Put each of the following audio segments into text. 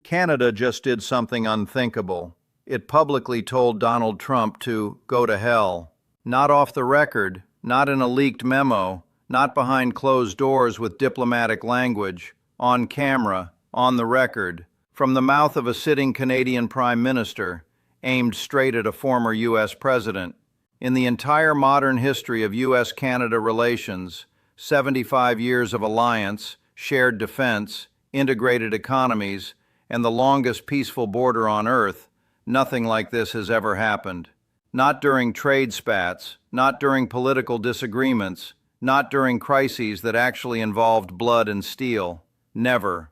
Canada just did something unthinkable. It publicly told Donald Trump to go to hell. Not off the record, not in a leaked memo, not behind closed doors with diplomatic language, on camera, on the record, from the mouth of a sitting Canadian Prime Minister, aimed straight at a former U.S. president. In the entire modern history of U.S.-Canada relations, 75 years of alliance, shared defense, integrated economies, and the longest peaceful border on Earth, nothing like this has ever happened. Not during trade spats, not during political disagreements, not during crises that actually involved blood and steel. Never.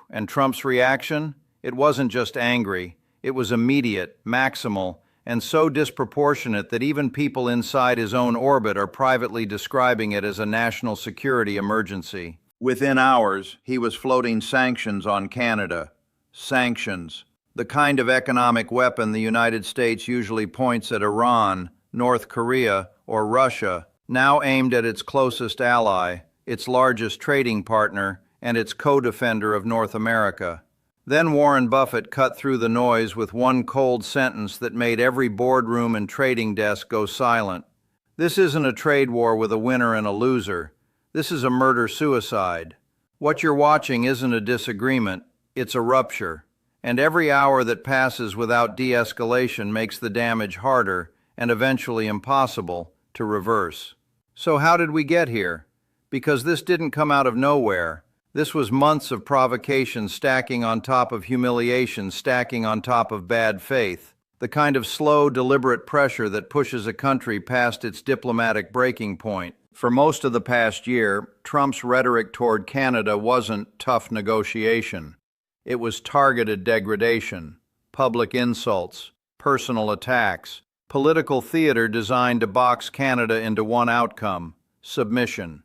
And Trump's reaction? It wasn't just angry. It was immediate, maximal, and so disproportionate that even people inside his own orbit are privately describing it as a national security emergency. Within hours, he was floating sanctions on Canada. Sanctions. The kind of economic weapon the United States usually points at Iran, North Korea, or Russia, now aimed at its closest ally, its largest trading partner, and its co-defender of North America. Then Warren Buffett cut through the noise with one cold sentence that made every boardroom and trading desk go silent. This isn't a trade war with a winner and a loser. This is a murder-suicide. What you're watching isn't a disagreement, it's a rupture. And every hour that passes without de-escalation makes the damage harder and eventually impossible to reverse. So how did we get here? Because this didn't come out of nowhere. This was months of provocation stacking on top of humiliation, stacking on top of bad faith. The kind of slow, deliberate pressure that pushes a country past its diplomatic breaking point. For most of the past year, Trump's rhetoric toward Canada wasn't tough negotiation. It was targeted degradation, public insults, personal attacks, political theater designed to box Canada into one outcome: submission.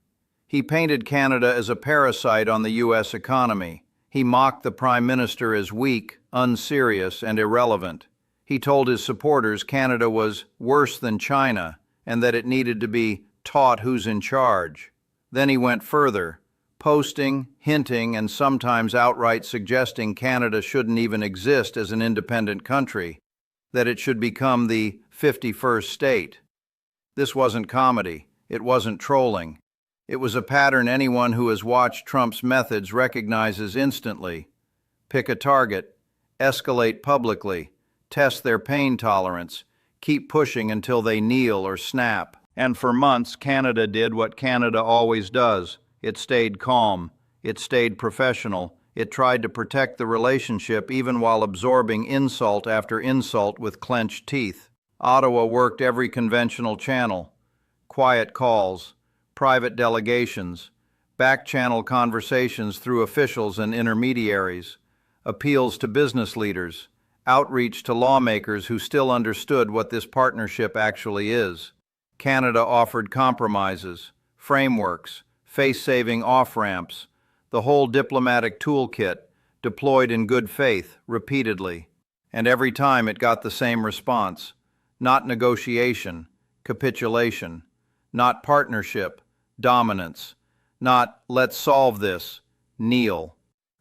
He painted Canada as a parasite on the U.S. economy. He mocked the Prime Minister as weak, unserious, and irrelevant. He told his supporters Canada was worse than China and that it needed to be taught who's in charge. Then he went further, posting, hinting, and sometimes outright suggesting Canada shouldn't even exist as an independent country, that it should become the 51st state. This wasn't comedy. It wasn't trolling. It was a pattern anyone who has watched Trump's methods recognizes instantly. Pick a target, escalate publicly, test their pain tolerance, keep pushing until they kneel or snap. And for months, Canada did what Canada always does. It stayed calm. It stayed professional. It tried to protect the relationship even while absorbing insult after insult with clenched teeth. Ottawa worked every conventional channel. Quiet calls, private delegations, back-channel conversations through officials and intermediaries, appeals to business leaders, outreach to lawmakers who still understood what this partnership actually is. Canada offered compromises, frameworks, face-saving off-ramps, the whole diplomatic toolkit, deployed in good faith, repeatedly. And every time it got the same response: not negotiation, capitulation; not partnership, dominance; not let's solve this, kneel.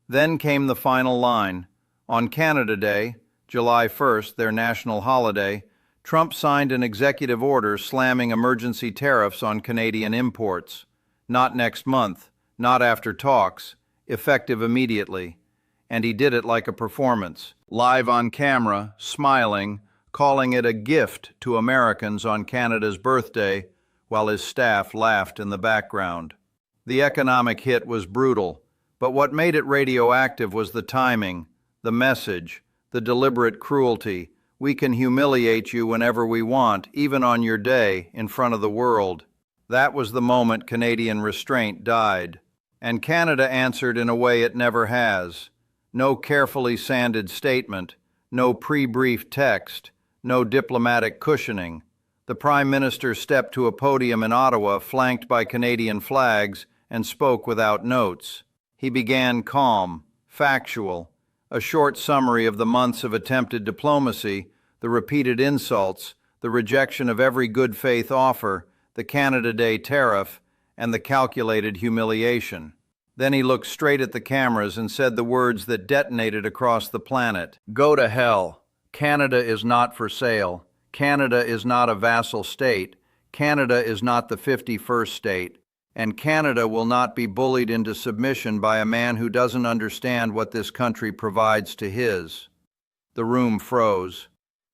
Then came the final line. On Canada Day, July 1st, their national holiday, Trump signed an executive order slamming emergency tariffs on Canadian imports. Not next month, not after talks, effective immediately. And he did it like a performance, live on camera, smiling, calling it a gift to Americans on Canada's birthday, while his staff laughed in the background. The economic hit was brutal, but what made it radioactive was the timing, the message, the deliberate cruelty. We can humiliate you whenever we want, even on your day, in front of the world. That was the moment Canadian restraint died. And Canada answered in a way it never has. No carefully sanded statement, no pre-briefed text, no diplomatic cushioning. The Prime Minister stepped to a podium in Ottawa flanked by Canadian flags and spoke without notes. He began calm, factual, a short summary of the months of attempted diplomacy, the repeated insults, the rejection of every good faith offer, the Canada Day tariff, and the calculated humiliation. Then he looked straight at the cameras and said the words that detonated across the planet. Go to hell. Canada is not for sale. Canada is not a vassal state. Canada is not the 51st state. And Canada will not be bullied into submission by a man who doesn't understand what this country provides to his. The room froze.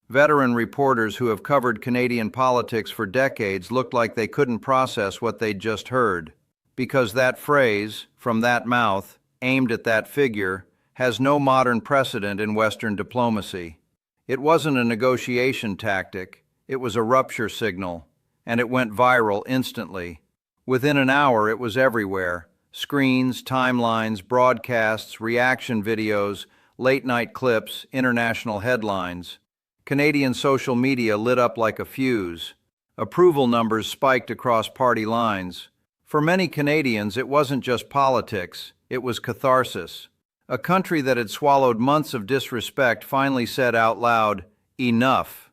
Veteran reporters who have covered Canadian politics for decades looked like they couldn't process what they'd just heard. Because that phrase, from that mouth, aimed at that figure, has no modern precedent in Western diplomacy. It wasn't a negotiation tactic, it was a rupture signal, and it went viral instantly. Within an hour it was everywhere. Screens, timelines, broadcasts, reaction videos, late-night clips, international headlines. Canadian social media lit up like a fuse. Approval numbers spiked across party lines. For many Canadians, it wasn't just politics, it was catharsis. A country that had swallowed months of disrespect finally said out loud, "Enough."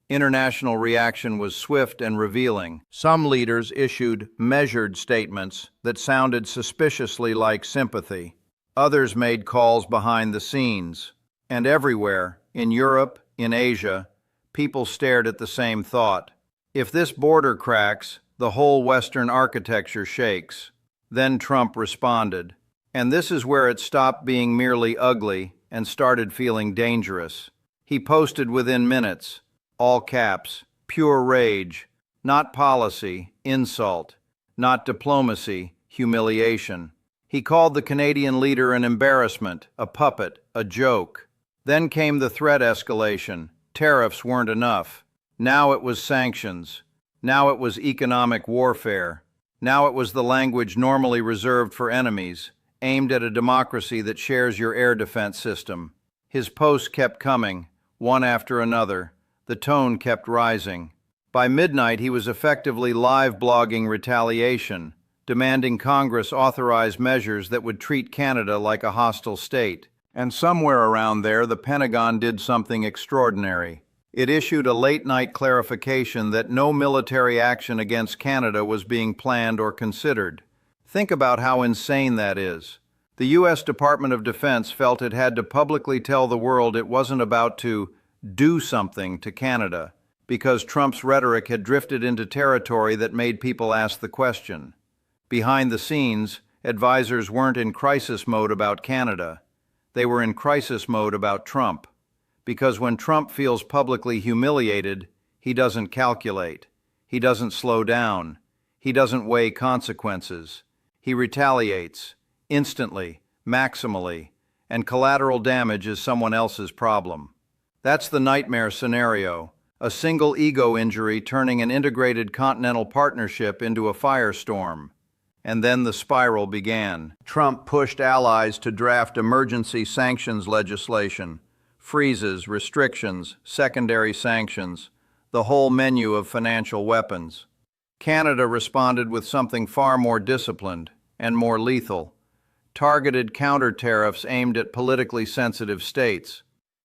International reaction was swift and revealing. Some leaders issued measured statements that sounded suspiciously like sympathy. Others made calls behind the scenes. And everywhere, in Europe, in Asia, people stared at the same thought. If this border cracks, the whole Western architecture shakes. Then Trump responded. And this is where it stopped being merely ugly and started feeling dangerous. He posted within minutes, all caps, pure rage, not policy, insult, not diplomacy, humiliation. He called the Canadian leader an embarrassment, a puppet, a joke. Then came the threat escalation. Tariffs weren't enough. Now it was sanctions. Now it was economic warfare. Now it was the language normally reserved for enemies, aimed at a democracy that shares your air defense system. His posts kept coming, one after another. The tone kept rising. By midnight, he was effectively live blogging retaliation, demanding Congress authorize measures that would treat Canada like a hostile state. And somewhere around there, the Pentagon did something extraordinary. It issued a late-night clarification that no military action against Canada was being planned or considered. Think about how insane that is. The U.S. Department of Defense felt it had to publicly tell the world it wasn't about to do something to Canada, because Trump's rhetoric had drifted into territory that made people ask the question. Behind the scenes, advisors weren't in crisis mode about Canada. They were in crisis mode about Trump. Because when Trump feels publicly humiliated, he doesn't calculate. He doesn't slow down. He doesn't weigh consequences. He retaliates, instantly, maximally, and collateral damage is someone else's problem. That's the nightmare scenario, a single ego injury turning an integrated continental partnership into a firestorm. And then the spiral began. Trump pushed allies to draft emergency sanctions legislation. Freezes, restrictions, secondary sanctions, the whole menu of financial weapons. Canada responded with something far more disciplined and more lethal. Targeted counter-tariffs aimed at politically sensitive states.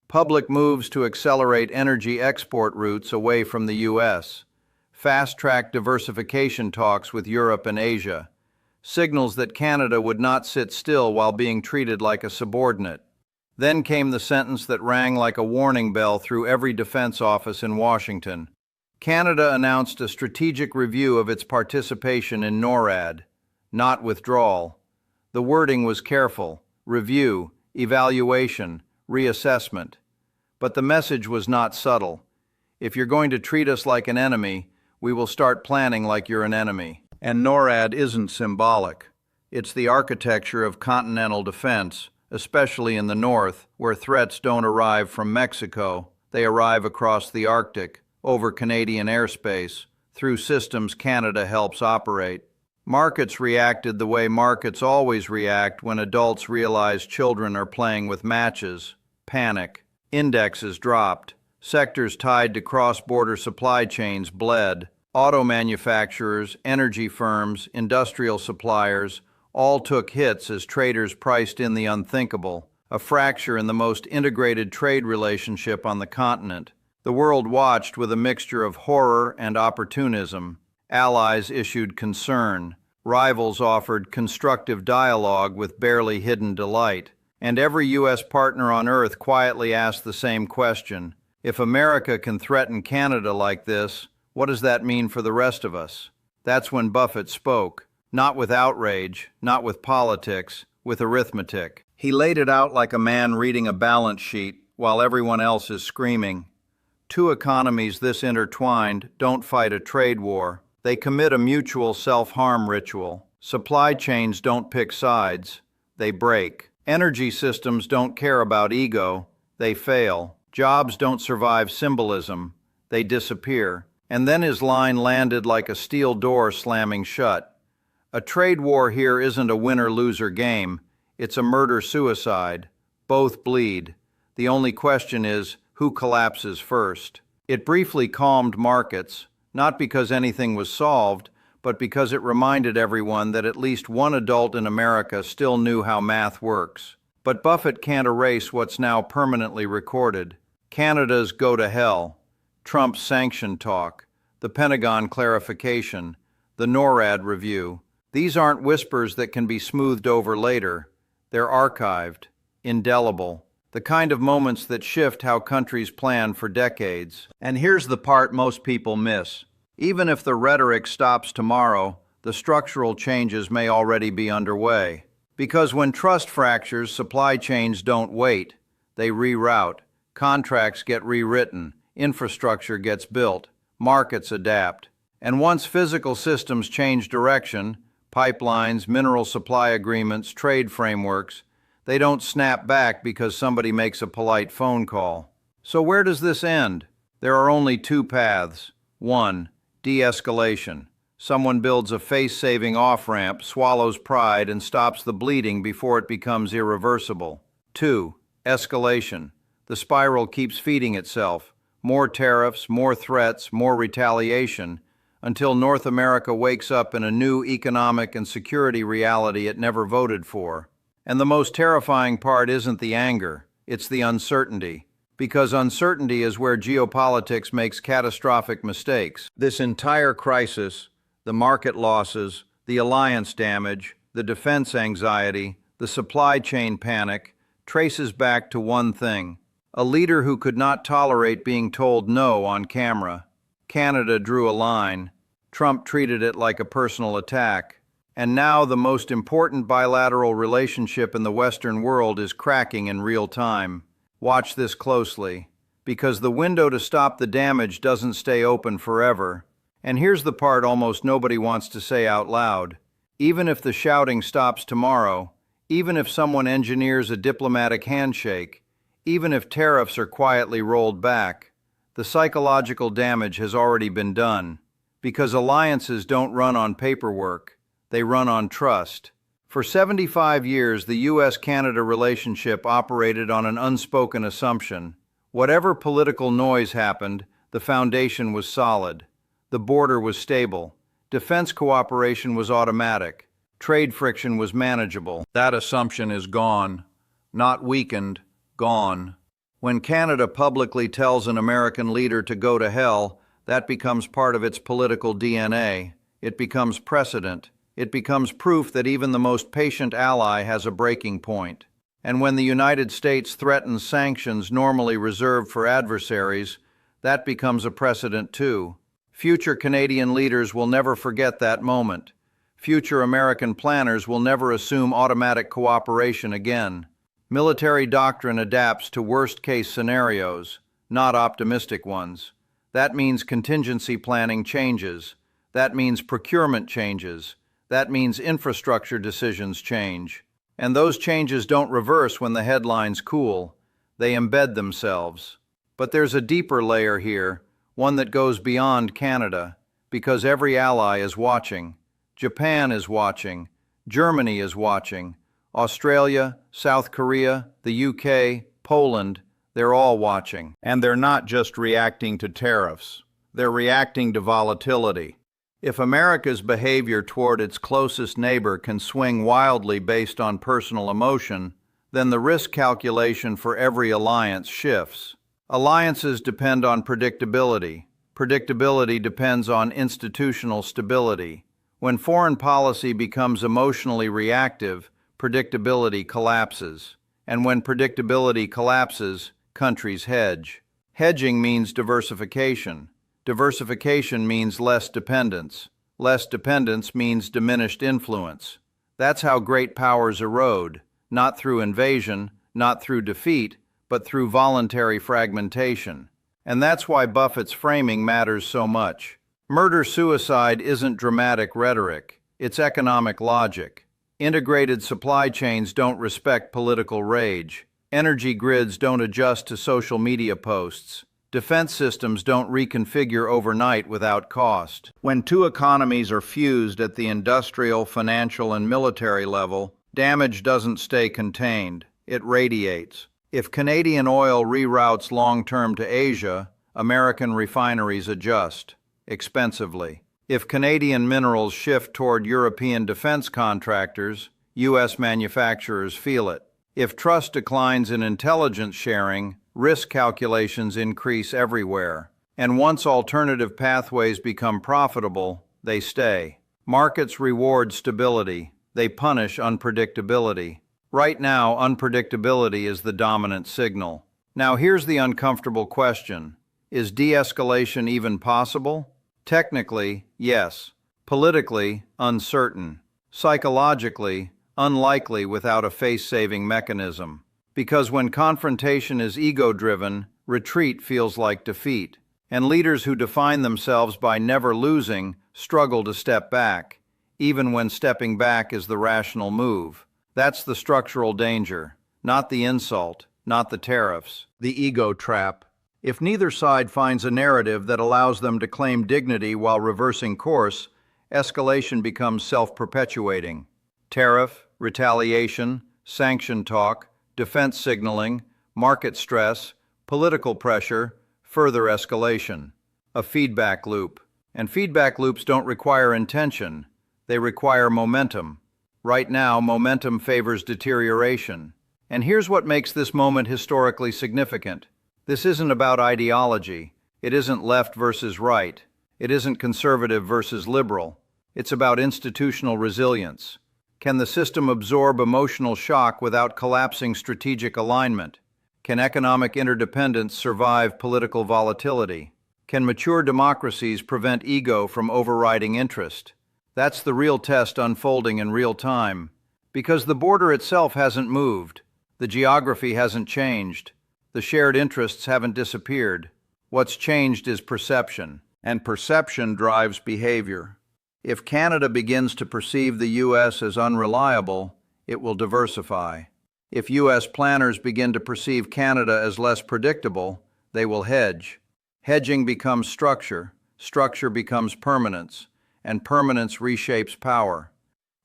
Public moves to accelerate energy export routes away from the U.S. Fast-track diversification talks with Europe and Asia. Signals that Canada would not sit still while being treated like a subordinate. Then came the sentence that rang like a warning bell through every defense office in Washington. Canada announced a strategic review of its participation in NORAD, not withdrawal. The wording was careful: review, evaluation, reassessment. But the message was not subtle. If you're going to treat us like an enemy, we will start planning like you're an enemy. And NORAD isn't symbolic. It's the architecture of continental defense, especially in the north, where threats don't arrive from Mexico. They arrive across the Arctic, over Canadian airspace, through systems Canada helps operate. Markets reacted the way markets always react when adults realize children are playing with matches. Panic. Indexes dropped. Sectors tied to cross-border supply chains bled. Auto manufacturers, energy firms, industrial suppliers all took hits as traders priced in the unthinkable, a fracture in the most integrated trade relationship on the continent. The world watched with a mixture of horror and opportunism. Allies issued concern. Rivals offered constructive dialogue with barely hidden delight. And every U.S. partner on Earth quietly asked the same question. If America can threaten Canada like this, what does that mean for the rest of us? That's when Buffett spoke, not with outrage, not with politics, with arithmetic. He laid it out like a man reading a balance sheet while everyone else is screaming. Two economies this intertwined don't fight a trade war. They commit a mutual self-harm ritual. Supply chains don't pick sides. They break. Energy systems don't care about ego. They fail. Jobs don't survive symbolism. They disappear. And then his line landed like a steel door slamming shut. A trade war here isn't a winner-loser game. It's a murder-suicide. Both bleed. The only question is, who collapses first? It briefly calmed markets, not because anything was solved, but because it reminded everyone that at least one adult in America still knew how math works. But Buffett can't erase what's now permanently recorded. Canada's go to hell, Trump's sanction talk, the Pentagon clarification, the NORAD review. These aren't whispers that can be smoothed over later. They're archived, indelible. The kind of moments that shift how countries plan for decades. And here's the part most people miss. Even if the rhetoric stops tomorrow, the structural changes may already be underway. Because when trust fractures, supply chains don't wait. They reroute. Contracts get rewritten. Infrastructure gets built. Markets adapt. And once physical systems change direction, pipelines, mineral supply agreements, trade frameworks, they don't snap back because somebody makes a polite phone call. So where does this end? There are only two paths. One, de-escalation. Someone builds a face-saving off-ramp, swallows pride, and stops the bleeding before it becomes irreversible. Two, escalation. The spiral keeps feeding itself. More tariffs, more threats, more retaliation, until North America wakes up in a new economic and security reality it never voted for. And the most terrifying part isn't the anger, it's the uncertainty. Because uncertainty is where geopolitics makes catastrophic mistakes. This entire crisis, the market losses, the alliance damage, the defense anxiety, the supply chain panic, traces back to one thing: a leader who could not tolerate being told no on camera. Canada drew a line. Trump treated it like a personal attack. And now the most important bilateral relationship in the Western world is cracking in real time. Watch this closely, because the window to stop the damage doesn't stay open forever. And here's the part almost nobody wants to say out loud. Even if the shouting stops tomorrow, even if someone engineers a diplomatic handshake, even if tariffs are quietly rolled back, the psychological damage has already been done. Because alliances don't run on paperwork. They run on trust. For 75 years, the U.S.-Canada relationship operated on an unspoken assumption. Whatever political noise happened, the foundation was solid. The border was stable. Defense cooperation was automatic. Trade friction was manageable. That assumption is gone. Not weakened, gone. When Canada publicly tells an American leader to go to hell, that becomes part of its political DNA. It becomes precedent. It becomes proof that even the most patient ally has a breaking point. And when the United States threatens sanctions normally reserved for adversaries, that becomes a precedent too. Future Canadian leaders will never forget that moment. Future American planners will never assume automatic cooperation again. Military doctrine adapts to worst-case scenarios, not optimistic ones. That means contingency planning changes. That means procurement changes. That means infrastructure decisions change. And those changes don't reverse when the headlines cool. They embed themselves. But there's a deeper layer here, one that goes beyond Canada, because every ally is watching. Japan is watching. Germany is watching. Australia, South Korea, the UK, Poland, they're all watching. And they're not just reacting to tariffs. They're reacting to volatility. If America's behavior toward its closest neighbor can swing wildly based on personal emotion, then the risk calculation for every alliance shifts. Alliances depend on predictability. Predictability depends on institutional stability. When foreign policy becomes emotionally reactive, predictability collapses. And when predictability collapses, countries hedge. Hedging means diversification. Diversification means less dependence. Less dependence means diminished influence. That's how great powers erode, not through invasion, not through defeat, but through voluntary fragmentation. And that's why Buffett's framing matters so much. Murder-suicide isn't dramatic rhetoric, it's economic logic. Integrated supply chains don't respect political rage. Energy grids don't adjust to social media posts. Defense systems don't reconfigure overnight without cost. When two economies are fused at the industrial, financial, and military level, damage doesn't stay contained, it radiates. If Canadian oil reroutes long-term to Asia, American refineries adjust, expensively. If Canadian minerals shift toward European defense contractors, U.S. manufacturers feel it. If trust declines in intelligence sharing, risk calculations increase everywhere. And once alternative pathways become profitable, they stay. Markets reward stability. They punish unpredictability. Right now, unpredictability is the dominant signal. Now here's the uncomfortable question. Is de-escalation even possible? Technically, yes. Politically, uncertain. Psychologically, unlikely without a face-saving mechanism. Because when confrontation is ego-driven, retreat feels like defeat. And leaders who define themselves by never losing struggle to step back, even when stepping back is the rational move. That's the structural danger, not the insult, not the tariffs, the ego trap. If neither side finds a narrative that allows them to claim dignity while reversing course, escalation becomes self-perpetuating. Tariff, retaliation, sanction talk, defense signaling, market stress, political pressure, further escalation. A feedback loop. And feedback loops don't require intention. They require momentum. Right now, momentum favors deterioration. And here's what makes this moment historically significant. This isn't about ideology. It isn't left versus right. It isn't conservative versus liberal. It's about institutional resilience. Can the system absorb emotional shock without collapsing strategic alignment? Can economic interdependence survive political volatility? Can mature democracies prevent ego from overriding interest? That's the real test unfolding in real time. Because the border itself hasn't moved. The geography hasn't changed. The shared interests haven't disappeared. What's changed is perception, and perception drives behavior. If Canada begins to perceive the U.S. as unreliable, it will diversify. If U.S. planners begin to perceive Canada as less predictable, they will hedge. Hedging becomes structure, structure becomes permanence, and permanence reshapes power.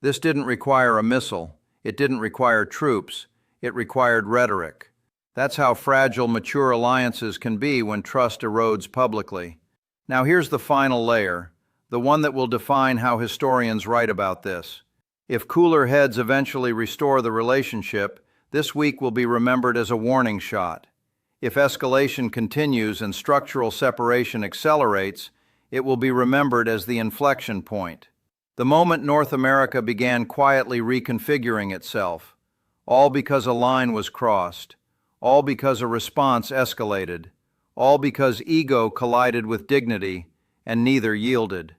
This didn't require a missile, it didn't require troops, it required rhetoric. That's how fragile mature alliances can be when trust erodes publicly. Now here's the final layer, the one that will define how historians write about this. If cooler heads eventually restore the relationship, this week will be remembered as a warning shot. If escalation continues and structural separation accelerates, it will be remembered as the inflection point. The moment North America began quietly reconfiguring itself, all because a line was crossed. All because a response escalated. All because ego collided with dignity, and neither yielded.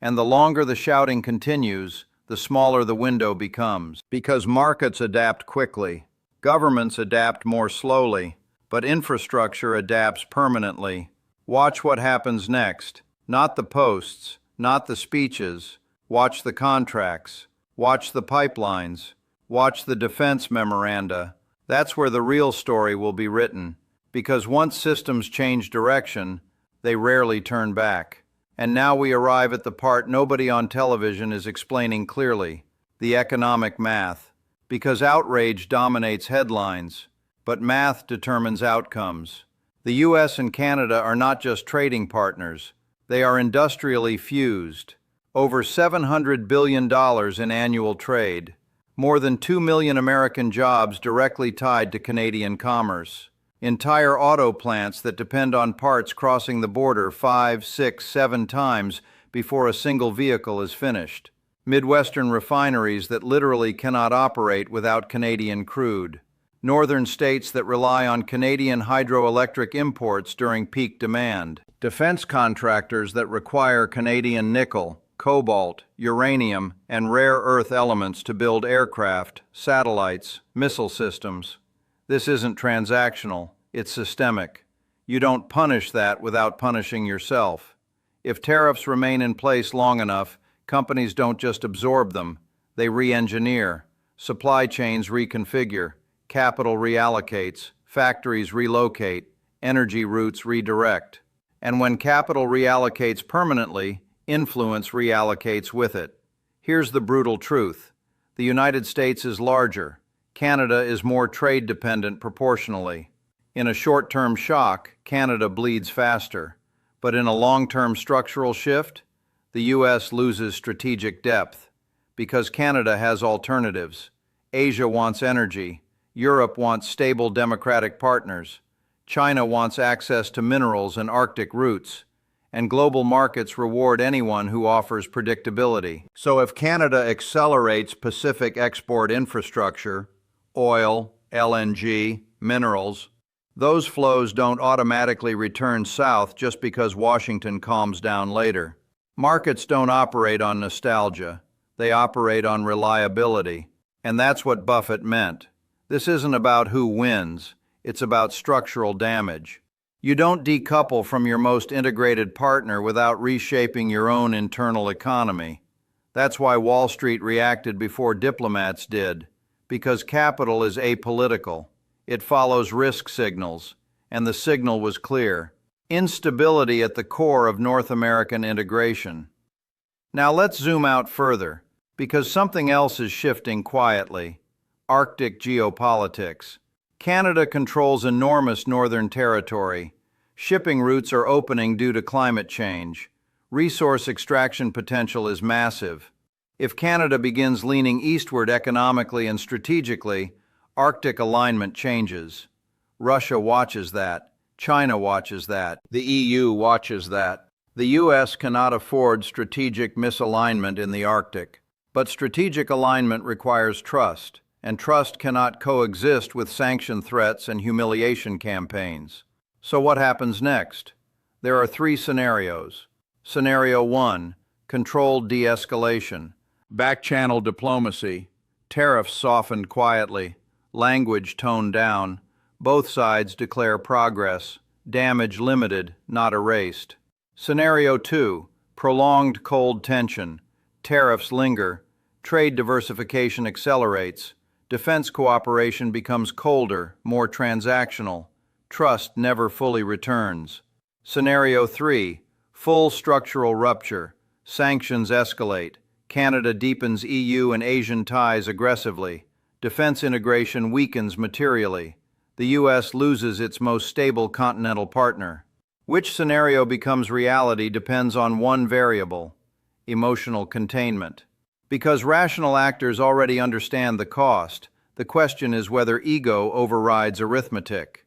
And the longer the shouting continues, the smaller the window becomes. Because markets adapt quickly, governments adapt more slowly, but infrastructure adapts permanently. Watch what happens next. Not the posts, not the speeches. Watch the contracts. Watch the pipelines. Watch the defense memoranda. That's where the real story will be written, because once systems change direction, they rarely turn back. And now we arrive at the part nobody on television is explaining clearly, the economic math. Because outrage dominates headlines, but math determines outcomes. The U.S. and Canada are not just trading partners, they are industrially fused. Over $700 billion in annual trade. More than 2 million American jobs directly tied to Canadian commerce. Entire auto plants that depend on parts crossing the border 5, 6, 7 times before a single vehicle is finished. Midwestern refineries that literally cannot operate without Canadian crude. Northern states that rely on Canadian hydroelectric imports during peak demand. Defense contractors that require Canadian nickel, cobalt, uranium, and rare earth elements to build aircraft, satellites, missile systems. This isn't transactional, it's systemic. You don't punish that without punishing yourself. If tariffs remain in place long enough, companies don't just absorb them, they re-engineer. Supply chains reconfigure, capital reallocates, factories relocate, energy routes redirect. And when capital reallocates permanently, influence reallocates with it. Here's the brutal truth. The United States is larger. Canada is more trade-dependent proportionally. In a short-term shock, Canada bleeds faster. But in a long-term structural shift, the U.S. loses strategic depth. Because Canada has alternatives. Asia wants energy. Europe wants stable democratic partners. China wants access to minerals and Arctic routes. And global markets reward anyone who offers predictability. So if Canada accelerates Pacific export infrastructure, oil, LNG, minerals, those flows don't automatically return south just because Washington calms down later. Markets don't operate on nostalgia. They operate on reliability. And that's what Buffett meant. This isn't about who wins. It's about structural damage. You don't decouple from your most integrated partner without reshaping your own internal economy. That's why Wall Street reacted before diplomats did, because capital is apolitical. It follows risk signals, and the signal was clear. Instability at the core of North American integration. Now let's zoom out further, because something else is shifting quietly. Arctic geopolitics. Canada controls enormous northern territory. Shipping routes are opening due to climate change. Resource extraction potential is massive. If Canada begins leaning eastward economically and strategically, Arctic alignment changes. Russia watches that. China watches that. The EU watches that. The US cannot afford strategic misalignment in the Arctic. But strategic alignment requires trust. And trust cannot coexist with sanction threats and humiliation campaigns. So what happens next? There are three scenarios. Scenario 1, controlled de-escalation. Back-channel diplomacy. Tariffs softened quietly. Language toned down. Both sides declare progress. Damage limited, not erased. Scenario 2, prolonged cold tension. Tariffs linger. Trade diversification accelerates. Defense cooperation becomes colder, more transactional. Trust never fully returns. Scenario 3, full structural rupture. Sanctions escalate. Canada deepens EU and Asian ties aggressively. Defense integration weakens materially. The US loses its most stable continental partner. Which scenario becomes reality depends on one variable: emotional containment. Because rational actors already understand the cost, the question is whether ego overrides arithmetic.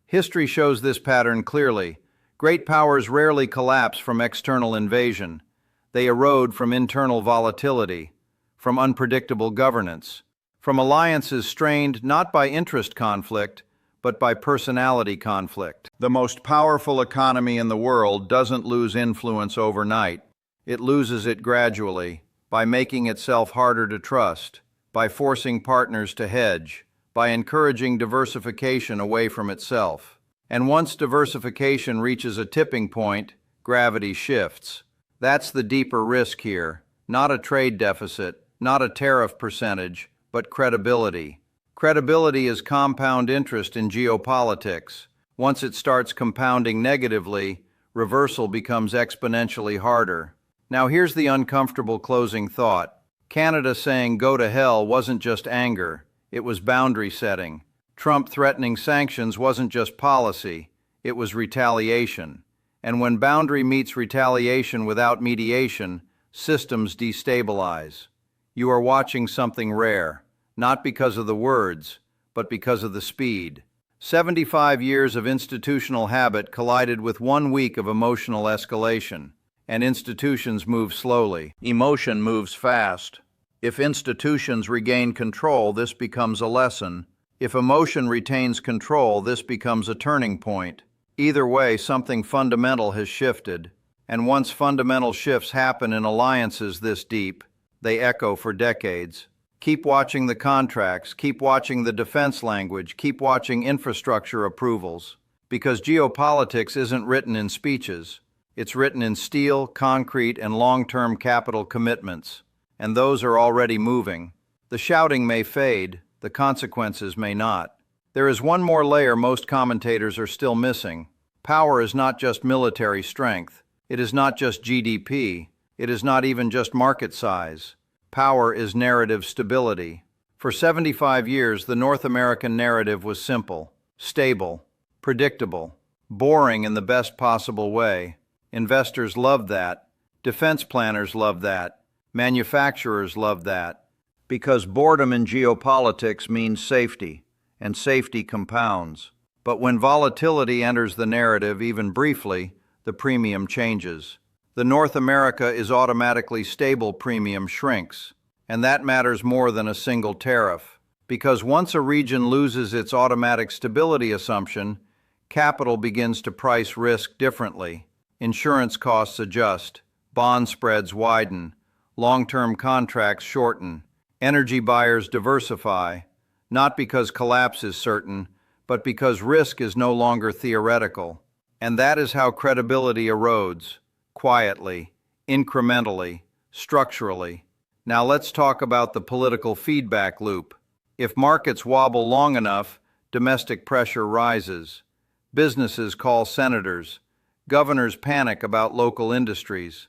History shows this pattern clearly. Great powers rarely collapse from external invasion. They erode from internal volatility, from unpredictable governance, from alliances strained not by interest conflict, but by personality conflict. The most powerful economy in the world doesn't lose influence overnight. It loses it gradually, by making itself harder to trust, by forcing partners to hedge, by encouraging diversification away from itself. And once diversification reaches a tipping point, gravity shifts. That's the deeper risk here. Not a trade deficit, not a tariff percentage, but credibility. Credibility is compound interest in geopolitics. Once it starts compounding negatively, reversal becomes exponentially harder. Now here's the uncomfortable closing thought. Canada saying go to hell wasn't just anger, it was boundary setting. Trump threatening sanctions wasn't just policy, it was retaliation. And when boundary meets retaliation without mediation, systems destabilize. You are watching something rare, not because of the words, but because of the speed. 75 years of institutional habit collided with 1 week of emotional escalation. and institutions move slowly. Emotion moves fast. If institutions regain control, this becomes a lesson. If emotion retains control, this becomes a turning point. Either way, something fundamental has shifted. And once fundamental shifts happen in alliances this deep, they echo for decades. Keep watching the contracts, keep watching the defense language, keep watching infrastructure approvals. Because geopolitics isn't written in speeches. It's written in steel, concrete, and long-term capital commitments. And those are already moving. The shouting may fade, the consequences may not. There is one more layer most commentators are still missing. Power is not just military strength. It is not just GDP. It is not even just market size. Power is narrative stability. For 75 years, the North American narrative was simple, stable, predictable, boring in the best possible way. Investors loved that. Defense planners loved that. Manufacturers loved that. Because boredom in geopolitics means safety, and safety compounds. But when volatility enters the narrative, even briefly, the premium changes. The North America is automatically stable premium shrinks, and that matters more than a single tariff. Because once a region loses its automatic stability assumption, capital begins to price risk differently. Insurance costs adjust, bond spreads widen, long-term contracts shorten, energy buyers diversify, not because collapse is certain, but because risk is no longer theoretical. And that is how credibility erodes, quietly, incrementally, structurally. Now let's talk about the political feedback loop. If markets wobble long enough, domestic pressure rises. Businesses call senators. Governors panic about local industries.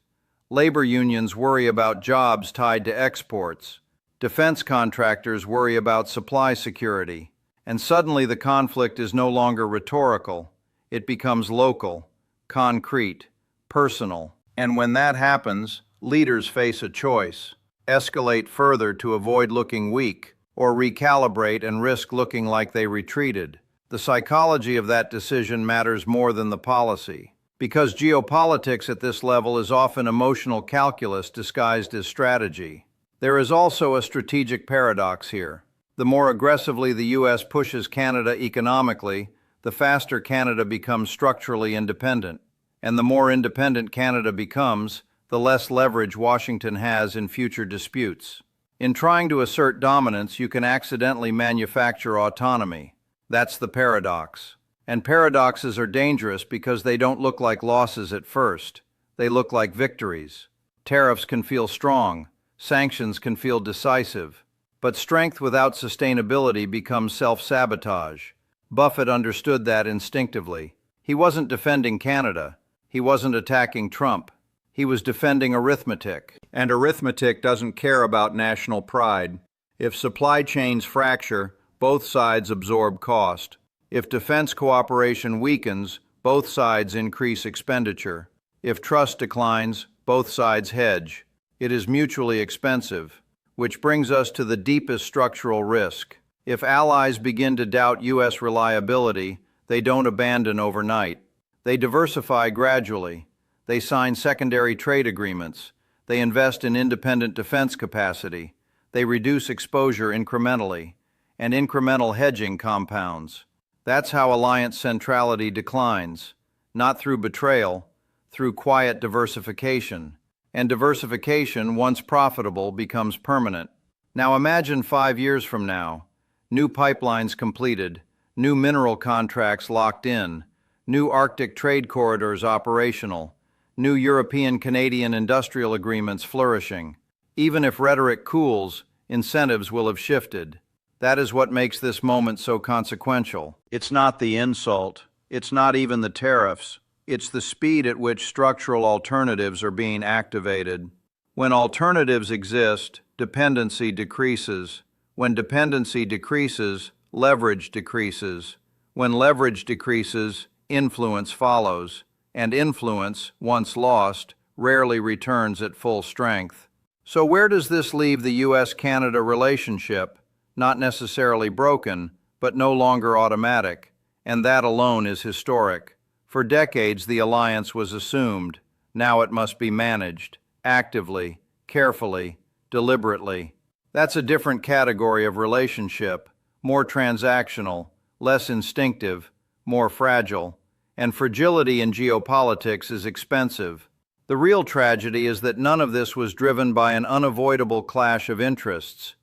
Labor unions worry about jobs tied to exports. Defense contractors worry about supply security. And suddenly the conflict is no longer rhetorical. It becomes local, concrete, personal. And when that happens, leaders face a choice: escalate further to avoid looking weak, or recalibrate and risk looking like they retreated. The psychology of that decision matters more than the policy, because geopolitics at this level is often emotional calculus disguised as strategy. There is also a strategic paradox here. The more aggressively the U.S. pushes Canada economically, the faster Canada becomes structurally independent. And the more independent Canada becomes, the less leverage Washington has in future disputes. In trying to assert dominance, you can accidentally manufacture autonomy. That's the paradox. And paradoxes are dangerous because they don't look like losses at first. They look like victories. Tariffs can feel strong. Sanctions can feel decisive. But strength without sustainability becomes self-sabotage. Buffett understood that instinctively. He wasn't defending Canada. He wasn't attacking Trump. He was defending arithmetic. And arithmetic doesn't care about national pride. If supply chains fracture, both sides absorb cost. If defense cooperation weakens, both sides increase expenditure. If trust declines, both sides hedge. It is mutually expensive. Which brings us to the deepest structural risk. If allies begin to doubt U.S. reliability, they don't abandon overnight. They diversify gradually. They sign secondary trade agreements. They invest in independent defense capacity. They reduce exposure incrementally. And incremental hedging compounds. That's how alliance centrality declines. Not through betrayal, through quiet diversification. And diversification, once profitable, becomes permanent. Now imagine 5 years from now. New pipelines completed, new mineral contracts locked in, new Arctic trade corridors operational, new European-Canadian industrial agreements flourishing. Even if rhetoric cools, incentives will have shifted. That is what makes this moment so consequential. It's not the insult. It's not even the tariffs. It's the speed at which structural alternatives are being activated. When alternatives exist, dependency decreases. When dependency decreases, leverage decreases. When leverage decreases, influence follows. And influence, once lost, rarely returns at full strength. So where does this leave the U.S.-Canada relationship? Not necessarily broken, but no longer automatic. And that alone is historic. For decades, the alliance was assumed. Now it must be managed, actively, carefully, deliberately. That's a different category of relationship, more transactional, less instinctive, more fragile. And fragility in geopolitics is expensive. The real tragedy is that none of this was driven by an unavoidable clash of interests.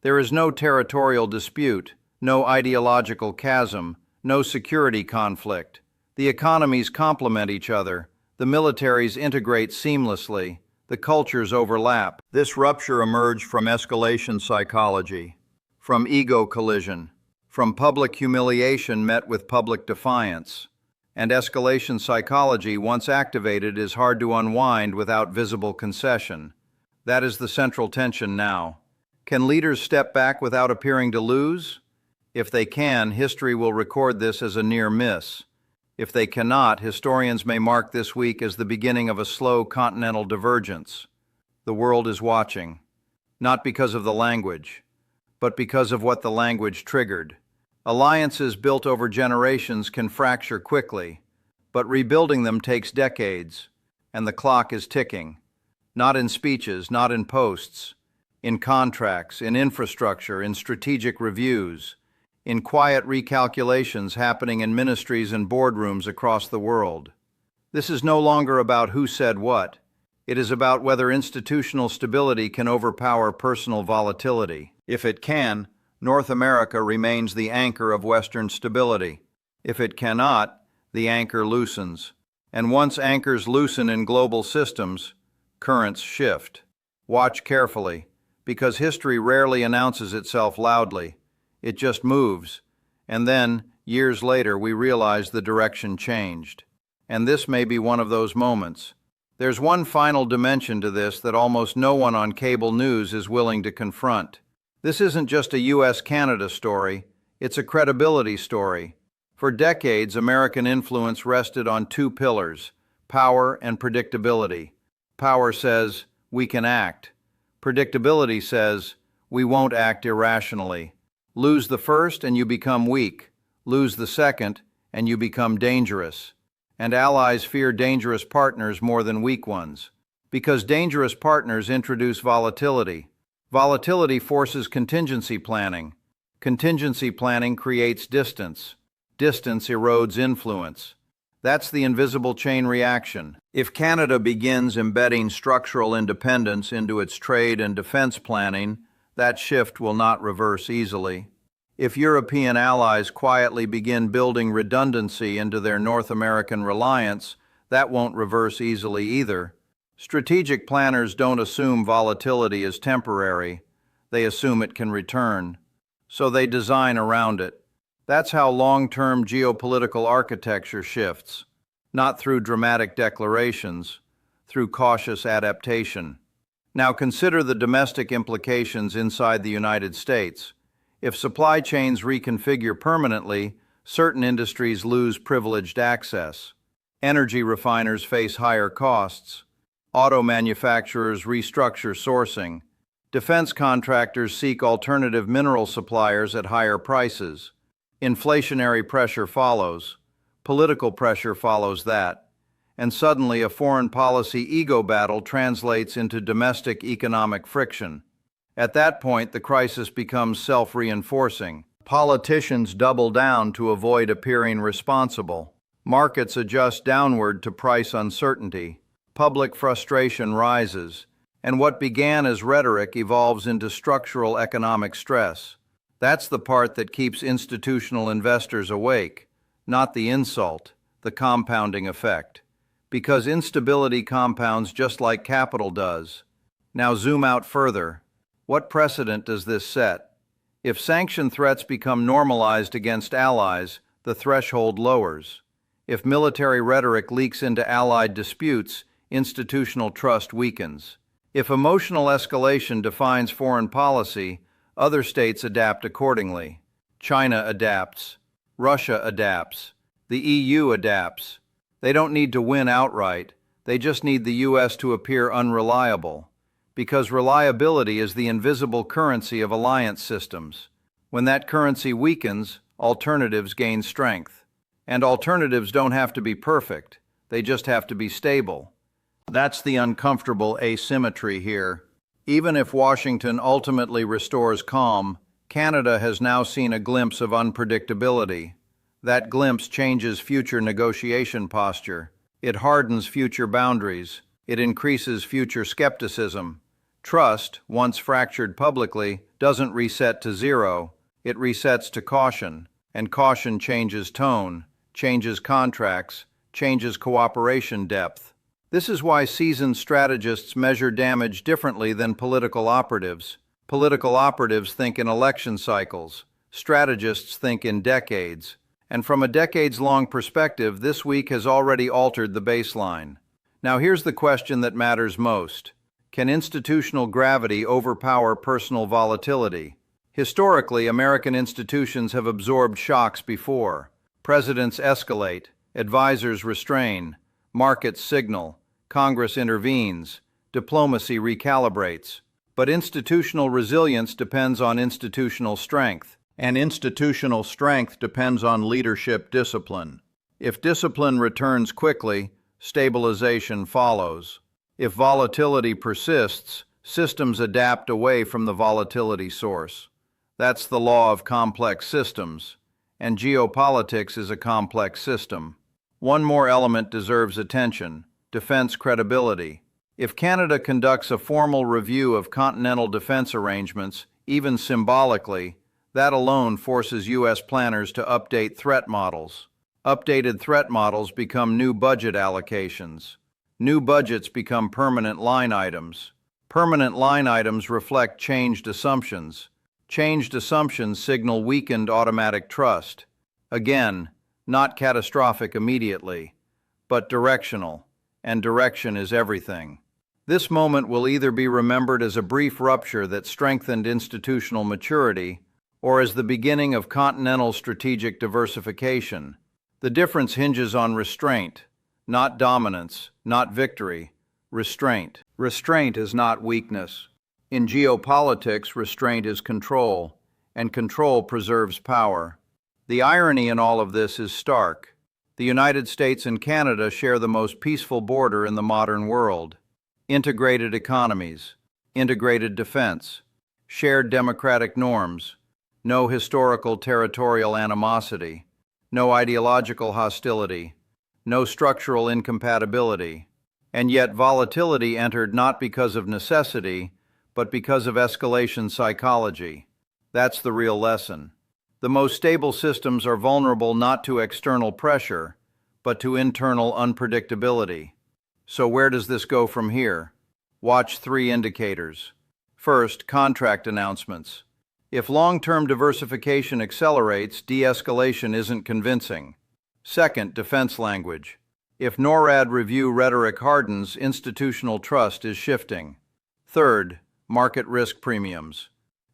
There is no territorial dispute, no ideological chasm, no security conflict. The economies complement each other, the militaries integrate seamlessly, the cultures overlap. This rupture emerged from escalation psychology, from ego collision, from public humiliation met with public defiance. And escalation psychology, once activated, is hard to unwind without visible concession. That is the central tension now. Can leaders step back without appearing to lose? If they can, history will record this as a near miss. If they cannot, historians may mark this week as the beginning of a slow continental divergence. The world is watching, not because of the language, but because of what the language triggered. Alliances built over generations can fracture quickly, but rebuilding them takes decades, and the clock is ticking. Not in speeches, not in posts, in contracts, in infrastructure, in strategic reviews, in quiet recalculations happening in ministries and boardrooms across the world. This is no longer about who said what. It is about whether institutional stability can overpower personal volatility. If it can, North America remains the anchor of Western stability. If it cannot, the anchor loosens. And once anchors loosen in global systems, currents shift. Watch carefully, because history rarely announces itself loudly. It just moves, and then, years later, we realize the direction changed. And this may be one of those moments. There's one final dimension to this that almost no one on cable news is willing to confront. This isn't just a US-Canada story, it's a credibility story. For decades, American influence rested on two pillars, power and predictability. Power says, we can act. Predictability says, we won't act irrationally. Lose the first and you become weak. Lose the second and you become dangerous. And allies fear dangerous partners more than weak ones, because dangerous partners introduce volatility. Volatility forces contingency planning. Contingency planning creates distance. Distance erodes influence. That's the invisible chain reaction. If Canada begins embedding structural independence into its trade and defense planning, that shift will not reverse easily. If European allies quietly begin building redundancy into their North American reliance, that won't reverse easily either. Strategic planners don't assume volatility is temporary. They assume it can return. So they design around it. That's how long-term geopolitical architecture shifts. Not through dramatic declarations, through cautious adaptation. Now consider the domestic implications inside the United States. If supply chains reconfigure permanently, certain industries lose privileged access. Energy refiners face higher costs. Auto manufacturers restructure sourcing. Defense contractors seek alternative mineral suppliers at higher prices. Inflationary pressure follows. Political pressure follows that. And suddenly a foreign policy ego battle translates into domestic economic friction. At that point, the crisis becomes self-reinforcing. Politicians double down to avoid appearing responsible. Markets adjust downward to price uncertainty. Public frustration rises, and what began as rhetoric evolves into structural economic stress. That's the part that keeps institutional investors awake, not the insult, the compounding effect. Because instability compounds just like capital does. Now zoom out further. What precedent does this set? If sanction threats become normalized against allies, the threshold lowers. If military rhetoric leaks into allied disputes, institutional trust weakens. If emotional escalation defines foreign policy, other states adapt accordingly. China adapts. Russia adapts. The EU adapts. They don't need to win outright. They just need the US to appear unreliable. Because reliability is the invisible currency of alliance systems. When that currency weakens, alternatives gain strength. And alternatives don't have to be perfect. They just have to be stable. That's the uncomfortable asymmetry here. Even if Washington ultimately restores calm, Canada has now seen a glimpse of unpredictability. That glimpse changes future negotiation posture. It hardens future boundaries. It increases future skepticism. Trust, once fractured publicly, doesn't reset to zero. It resets to caution, and caution changes tone, changes contracts, changes cooperation depth. This is why seasoned strategists measure damage differently than political operatives. Political operatives think in election cycles. Strategists think in decades. And from a decades-long perspective, this week has already altered the baseline. Now here's the question that matters most. Can institutional gravity overpower personal volatility? Historically, American institutions have absorbed shocks before. Presidents escalate, advisors restrain, markets signal, Congress intervenes, diplomacy recalibrates. But institutional resilience depends on institutional strength, and institutional strength depends on leadership discipline. If discipline returns quickly, stabilization follows. If volatility persists, systems adapt away from the volatility source. That's the law of complex systems, and geopolitics is a complex system. One more element deserves attention: defense credibility. If Canada conducts a formal review of continental defense arrangements, even symbolically, that alone forces U.S. planners to update threat models. Updated threat models become new budget allocations. New budgets become permanent line items. Permanent line items reflect changed assumptions. Changed assumptions signal weakened automatic trust. Again, not catastrophic immediately, but directional, and direction is everything. This moment will either be remembered as a brief rupture that strengthened institutional maturity, or as the beginning of continental strategic diversification. The difference hinges on restraint, not dominance, not victory, restraint. Restraint is not weakness. In geopolitics, restraint is control, and control preserves power. The irony in all of this is stark. The United States and Canada share the most peaceful border in the modern world. Integrated economies, integrated defense, shared democratic norms, no historical territorial animosity, no ideological hostility, no structural incompatibility. And yet volatility entered not because of necessity, but because of escalation psychology. That's the real lesson. The most stable systems are vulnerable not to external pressure, but to internal unpredictability. So where does this go from here? Watch 3 indicators. First, contract announcements. If long-term diversification accelerates, de-escalation isn't convincing. Second, defense language. If NORAD review rhetoric hardens, institutional trust is shifting. Third, market risk premiums.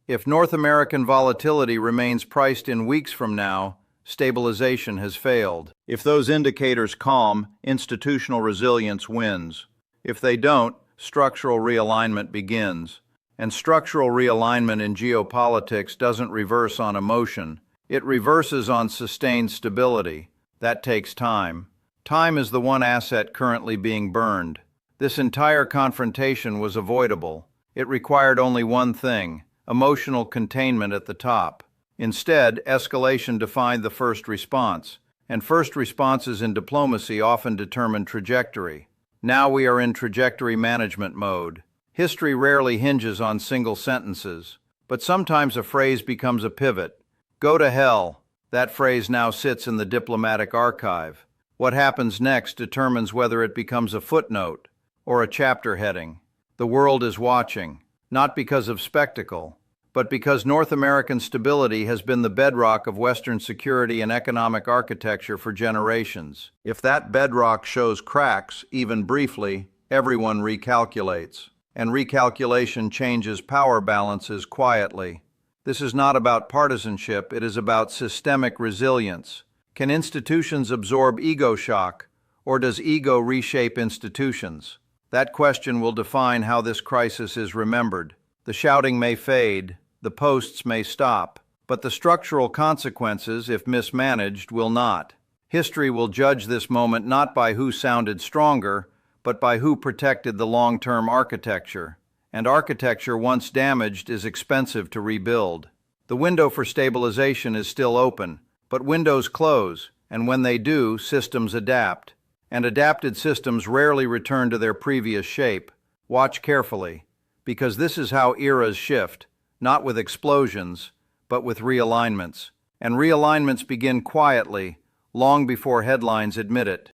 If North American volatility remains priced in weeks from now, stabilization has failed. If those indicators calm, institutional resilience wins. If they don't, structural realignment begins. And structural realignment in geopolitics doesn't reverse on emotion. It reverses on sustained stability. That takes time. Time is the one asset currently being burned. This entire confrontation was avoidable. It required only one thing: emotional containment at the top. Instead, escalation defined the first response, and first responses in diplomacy often determine trajectory. Now we are in trajectory management mode. History rarely hinges on single sentences, but sometimes a phrase becomes a pivot. Go to hell. That phrase now sits in the diplomatic archive. What happens next determines whether it becomes a footnote or a chapter heading. The world is watching, not because of spectacle, but because North American stability has been the bedrock of Western security and economic architecture for generations. If that bedrock shows cracks, even briefly, everyone recalculates. And recalculation changes power balances quietly. This is not about partisanship, it is about systemic resilience. Can institutions absorb ego shock, or does ego reshape institutions? That question will define how this crisis is remembered. The shouting may fade, the posts may stop, but the structural consequences, if mismanaged, will not. History will judge this moment not by who sounded stronger, but by who protected the long-term architecture. And architecture, once damaged, is expensive to rebuild. The window for stabilization is still open, but windows close, and when they do, systems adapt. And adapted systems rarely return to their previous shape. Watch carefully, because this is how eras shift, not with explosions, but with realignments. And realignments begin quietly, long before headlines admit it.